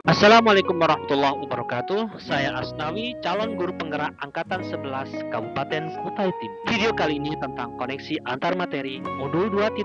Assalamualaikum warahmatullahi wabarakatuh. Saya Asnawi, calon guru penggerak Angkatan 11 Kabupaten Kutai Timur. Video kali ini tentang koneksi antar materi modul 2.1,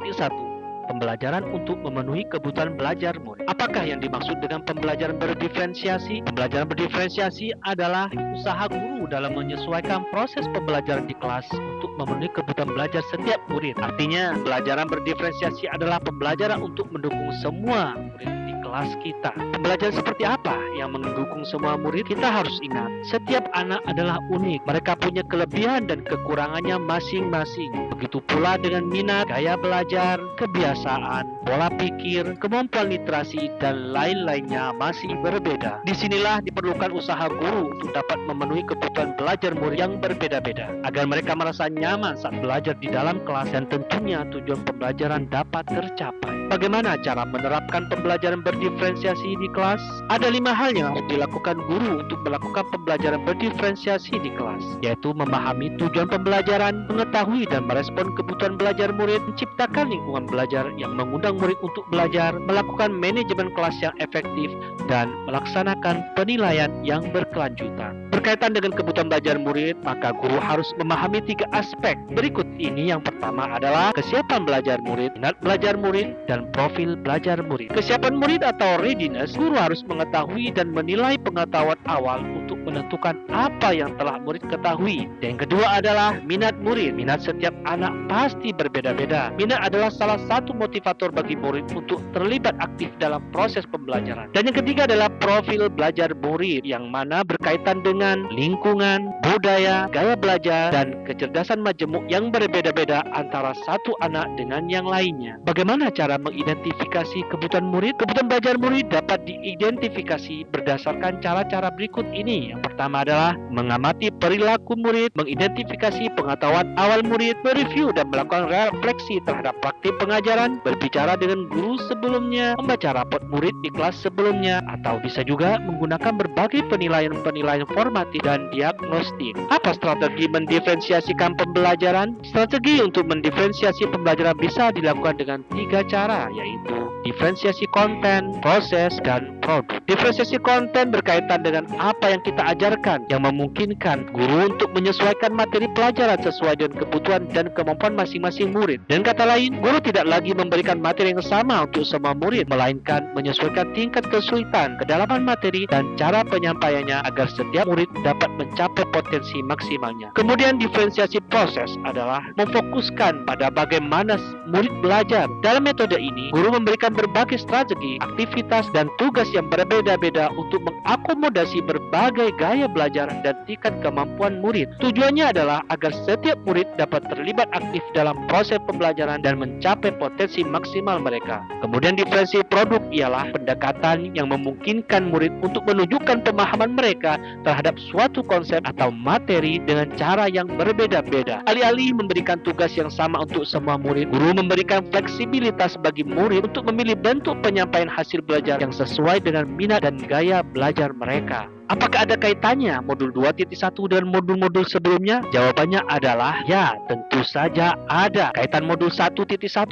pembelajaran untuk memenuhi kebutuhan belajar murid. Apakah yang dimaksud dengan pembelajaran berdiferensiasi? Pembelajaran berdiferensiasi adalah usaha guru dalam menyesuaikan proses pembelajaran di kelas untuk memenuhi kebutuhan belajar setiap murid. Artinya, pembelajaran berdiferensiasi adalah pembelajaran untuk mendukung semua murid di kelas kita. Pembelajaran seperti apa yang mendukung semua murid? Kita harus ingat, setiap anak adalah unik. Mereka punya kelebihan dan kekurangannya masing-masing. Begitu pula dengan minat, gaya belajar, kebiasaan, pola pikir, kemampuan literasi, dan lain-lainnya masih berbeda. Disinilah diperlukan usaha guru untuk dapat memenuhi kebutuhan belajar murid yang berbeda-beda, agar mereka merasa nyaman saat belajar di dalam kelas dan tentunya tujuan pembelajaran dapat tercapai. Bagaimana cara menerapkan pembelajaran berdiferensiasi di kelas? Ada 5 hal yang harus dilakukan guru untuk melakukan pembelajaran berdiferensiasi di kelas, yaitu memahami tujuan pembelajaran, mengetahui dan merespon kebutuhan belajar murid, menciptakan lingkungan belajar yang mengundang murid untuk belajar, melakukan manajemen kelas yang efektif, dan melaksanakan penilaian yang berkelanjutan. Berkaitan dengan kebutuhan belajar murid, maka guru harus memahami 3 aspek. Berikut ini yang pertama adalah kesiapan belajar murid, minat belajar murid, dan profil belajar murid. Kesiapan murid atau readiness, guru harus mengetahui dan menilai pengetahuan awal untuk menentukan apa yang telah murid ketahui. Dan yang kedua adalah minat murid. Minat setiap anak pasti berbeda-beda. Minat adalah salah satu motivator bagi murid untuk terlibat aktif dalam proses pembelajaran. Dan yang ketiga adalah profil belajar murid, yang mana berkaitan dengan lingkungan, budaya, gaya belajar, dan kecerdasan majemuk yang berbeda-beda antara satu anak dengan yang lainnya. Bagaimana cara mengidentifikasi kebutuhan murid? Kebutuhan belajar murid dapat diidentifikasi berdasarkan cara-cara berikut ini. Yang pertama adalah mengamati perilaku murid, mengidentifikasi pengetahuan awal murid, mereview dan melakukan refleksi terhadap praktik pengajaran, berbicara dengan guru sebelumnya, membaca rapot murid di kelas sebelumnya, atau bisa juga menggunakan berbagai penilaian-penilaian formatif dan diagnostik. Apa strategi mendiferensiasikan pembelajaran? Strategi untuk mendiferensiasi pembelajaran bisa dilakukan dengan 3 cara, yaitu diferensiasi konten, proses, dan produk. Diferensiasi konten berkaitan dengan apa yang kita ajarkan, yang memungkinkan guru untuk menyesuaikan materi pelajaran sesuai dengan kebutuhan dan kemampuan masing-masing murid. Dan kata lain, guru tidak lagi memberikan materi yang sama untuk semua murid, melainkan menyesuaikan tingkat kesulitan, kedalaman materi, dan cara penyampaiannya agar setiap murid dapat mencapai potensi maksimalnya. Kemudian diferensiasi proses adalah memfokuskan pada bagaimana murid belajar. Dalam metode ini, guru memberikan berbagai strategi, aktivitas, dan tugas yang berbeda-beda untuk mengakomodasi berbagai gaya belajar dan tingkat kemampuan murid. Tujuannya adalah agar setiap murid dapat terlibat aktif dalam proses pembelajaran dan mencapai potensi maksimal mereka. Kemudian diferensiasi produk ialah pendekatan yang memungkinkan murid untuk menunjukkan pemahaman mereka terhadap suatu konsep atau materi dengan cara yang berbeda-beda. Alih-alih memberikan tugas yang sama untuk semua murid, guru memberikan fleksibilitas bagi murid untuk memilih bentuk penyampaian hasil belajar yang sesuai dengan minat dan gaya belajar mereka. Apakah ada kaitannya modul 2.1 dan modul-modul sebelumnya? Jawabannya adalah ya, tentu saja ada. Kaitan modul 1.1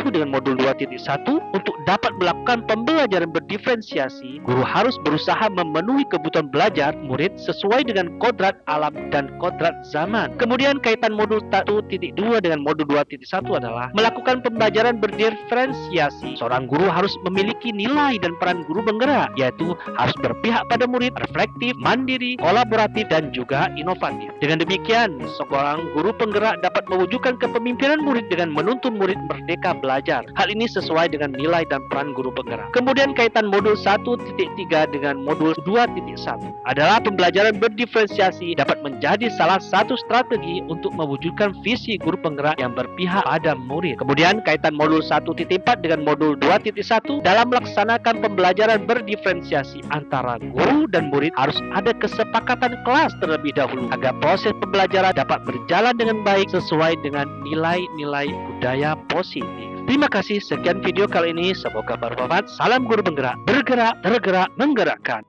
dengan modul 2.1, untuk dapat melakukan pembelajaran berdiferensiasi, guru harus berusaha memenuhi kebutuhan belajar murid sesuai dengan kodrat alam dan kodrat zaman. Kemudian kaitan modul 1.2 dengan modul 2.1 adalah melakukan pembelajaran berdiferensiasi. Seorang guru harus memiliki nilai dan peran guru penggerak, yaitu harus berpihak pada murid, reflektif, mandiri, kolaboratif, dan juga inovatif. Dengan demikian, seorang guru penggerak dapat mewujudkan kepemimpinan murid dengan menuntun murid merdeka belajar. Hal ini sesuai dengan nilai dan peran guru penggerak. Kemudian kaitan modul 1.3 dengan modul 2.1 adalah pembelajaran berdiferensiasi dapat menjadi salah satu strategi untuk mewujudkan visi guru penggerak yang berpihak pada murid. Kemudian kaitan modul 1.4 dengan modul 2.1 dalam melaksanakan pembelajaran berdiferensiasi antara guru dan murid harus ada kesepakatan kelas terlebih dahulu agar proses pembelajaran dapat berjalan dengan baik sesuai dengan nilai-nilai budaya positif. Terima kasih, sekian video kali ini, semoga bermanfaat. Salam guru penggerak, bergerak, tergerak, menggerakkan.